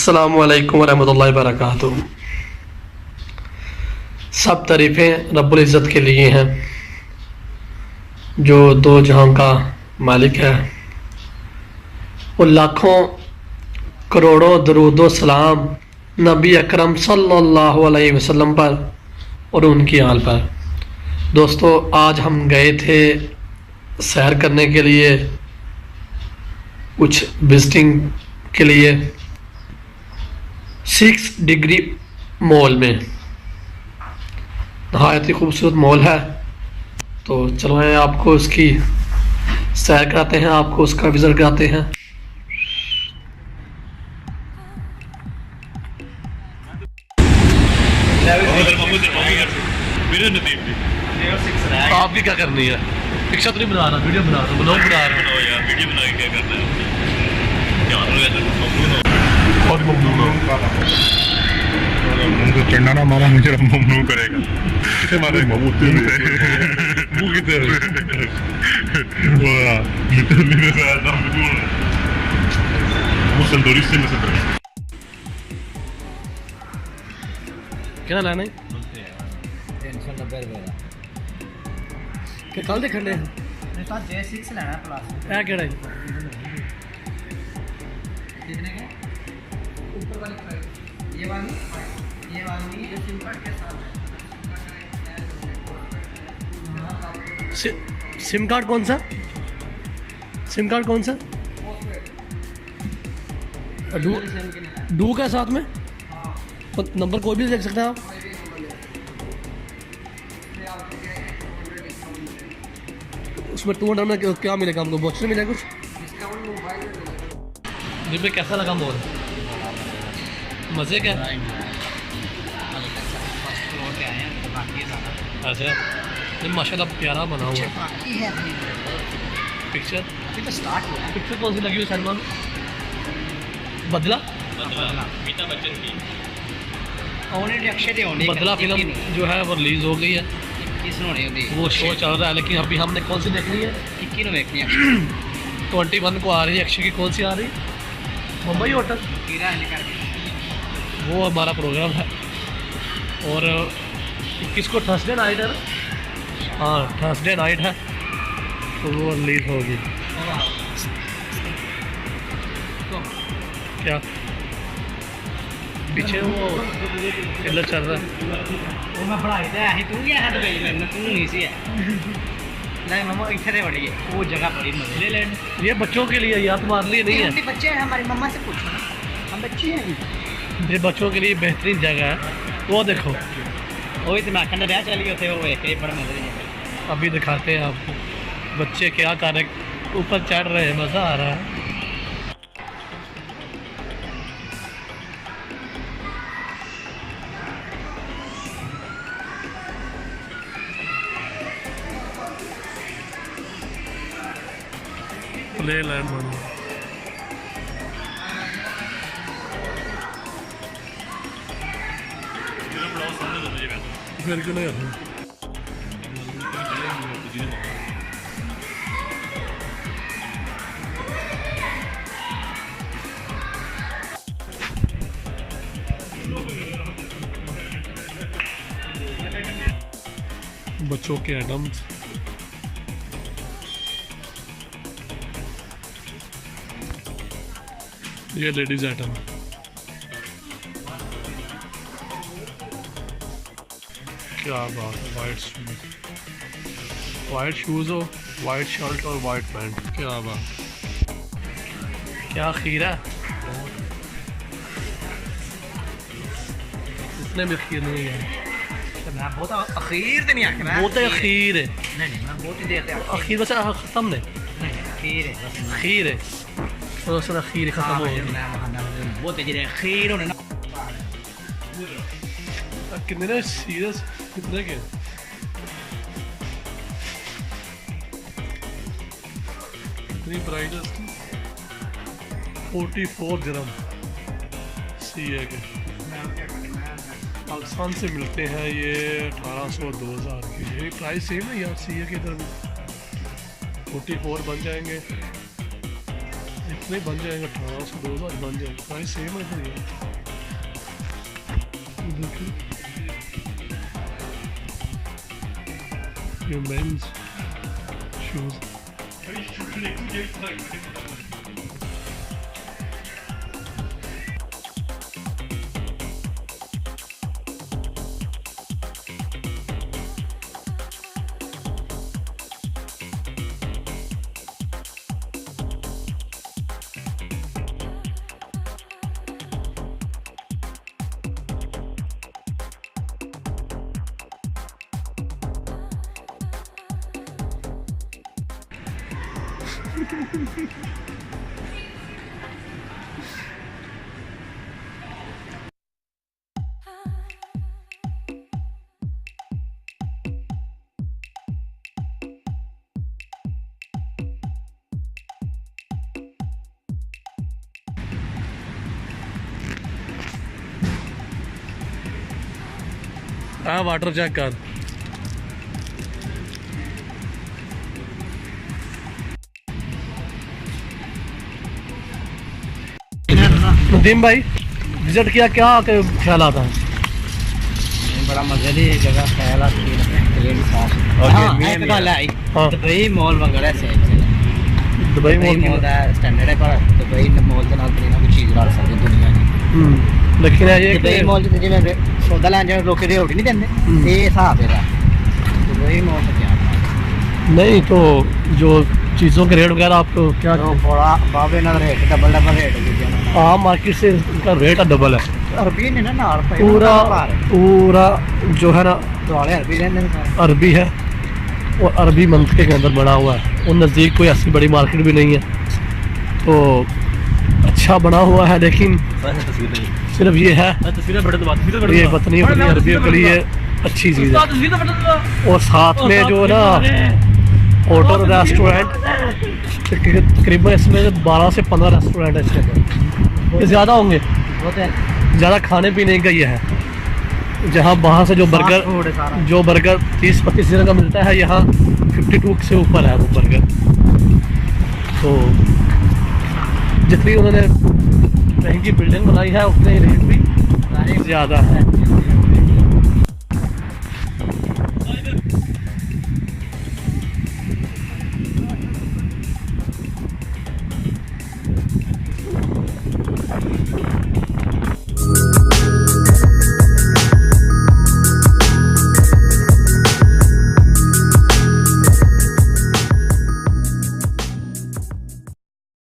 अस्सलामु अलैकुम वरहमतुल्लाहि वबरकातुहू। सब तारीफ़ें रब्बुल इज़्ज़त के लिए हैं जो दो जहां का मालिक है। वो लाखों करोड़ों दरूदो सलाम नबी अकरम सल्लल्लाहु अलैहि वसल्लम पर और उनकी आल पर। दोस्तों, आज हम गए थे सैर करने के लिए, कुछ विजिटिंग के लिए 6 डिग्री मॉल में। नहायत ही खूबसूरत मॉल है, तो चलो आए आपको उसकी सैर कराते हैं, आपको उसका विज़िट कराते हैं। आपकी क्या करनी है? पिक्चर तो नहीं बना रहा, वीडियो बना रहा, ब्लॉग बना रहा हूँ यार। वीडियो बना के क्या करना है? चढ़ना ना मारा मुझे ममनू करेगा। किसे मारेगा? मुंह किधर? क्या लाना है? क्या कल देखने हैं? मेरे पास J6 लेना है प्लस। क्या केड़ा है? कितने के? ऊपर वाली प्राइस। ये वाली ये सिम कार्ड के साथ है। सिम कार्ड कौन सा? सिम कार्ड कौन सा? डू का साथ में? तो नंबर कोई भी देख सकते हैं आप। उसमें 200 में क्या मिलेगा हमको? बॉक्स मिलेगा कुछ? जिसमें कैसा लगा मॉल? मज़े क्या? अच्छा, ये माशाल्लाह प्यारा बना हुआ है। पिक्चर अभी तो स्टार्ट हुआ है। पिक्चर कौन सी लगी हुई सलमान? बदला अमिताभ बच्चन की ऑलरेडी अक्षय दे होने बदला फिल्म जो है वो रिलीज हो गई है। 21 होने होती वो शो चल रहा है, लेकिन अभी हमने कौन सी देखनी है? 21 में देखनी है। 21 को आ रही है। अक्षय की कौन सी आ रही है? मुंबई होटल। कीड़ा निकाल के वो हमारा प्रोग्राम है। और 21 को थर्सडे नाइट है ना? हाँ, थर्सडे नाइट है, तो वो रिलीज होगी। क्या पीछे वो ट्रेलर चल रहा है? वो मैं पढ़ाई था ही तू क्या हाथ गई मैंने तू नहीं सी है नहीं मम्मा इधर है बढ़िए वो जगह बड़ी मजे ले ये बच्चों के लिए, या तुम्हारे लिए नहीं है? बच्चे हैं, हमारी मम्मा से पूछो, हम बच्चे हैं। ये बच्चों के लिए बेहतरीन जगह है। वो देखो, वही तो मैं खंड ब्याह चली होते वो एक ही बड़ा मजे नहीं। अभी दिखाते हैं आपको बच्चे क्या कर रहे, ऊपर चढ़ रहे हैं, मज़ा आ रहा है। प्ले लैंड बना फिर क्यों नहीं आता? बच्चों के आइटम्स, ये लेडीज आइटम। क्या बात है! वाइट शूज़ हो, वाइट शर्ट और वाइट पैंट, क्या बात! क्या खीरा! इतने भी खीर नहीं है। मैं बहुत अखीर तो नहीं आके बहुत अखीर है। नहीं मैं बहुत ही देर तक अखीर बस ख़त्म नहीं, अखीर है बस खीर है तो सर अखीर ख़त्म हो गया। बहुत तेज खीर होने ना कितने सीरियस कितने के? कितनी प्राइस है इसकी? 44 दिरहम CA के। पाकिस्तान से मिलते हैं ये 1800-2000 की। यही प्राइस सेम है यार CA के इधर भी। 44 बन जाएंगे। नहीं बन जाएगा 1800 2000 बन जाएगा प्राइस सेम है फिर ये मेंस शूज वाटर चेक कर नदीम भाई विजिट किया क्या ख्याल आता है बड़ा मजे की जगह ख्याल आती है एक गल आई हाँ। दुबई मॉल वगैरह से दुबई दुबई मॉल का स्टैंडर्ड है पर दुबई मॉल के नाल कोई ना कोई चीज ला सकते दुनिया की लेकिन ये दुबई मॉल जिते जिवें सौदा लैन जाए लोग रेट नहीं देंगे ये हिसाब है दुबई मॉल का क्या नहीं तो जो चीज़ों के रेट वगैरह आपको क्या तो बड़ा बाबे ना रेट डबल रेट हाँ मार्केट से उनका रेट डबल है अरबी ने ना पूरा पूरा जो है ना वाले अरबी लेने अरबी है और अरबी मंतके के अंदर बना हुआ है और नज़दीक कोई ऐसी बड़ी मार्केट भी नहीं है तो अच्छा बना हुआ है लेकिन सिर्फ ये है ये पत्नी अरबियों के लिए अच्छी चीज़ है और साथ में जो है ना होटल रेस्टोरेंट तकरीबन इसमें 12 से 15 रेस्टोरेंट है इसके अंदर ये ज़्यादा होंगे ज़्यादा खाने पीने का ये है जहाँ वहाँ से जो बर्गर 30-35 दिन का मिलता है यहाँ 52 से ऊपर है वो बर्गर तो जितनी उन्होंने महंगी बिल्डिंग बनाई है उतने ही रेट भी ज़्यादा है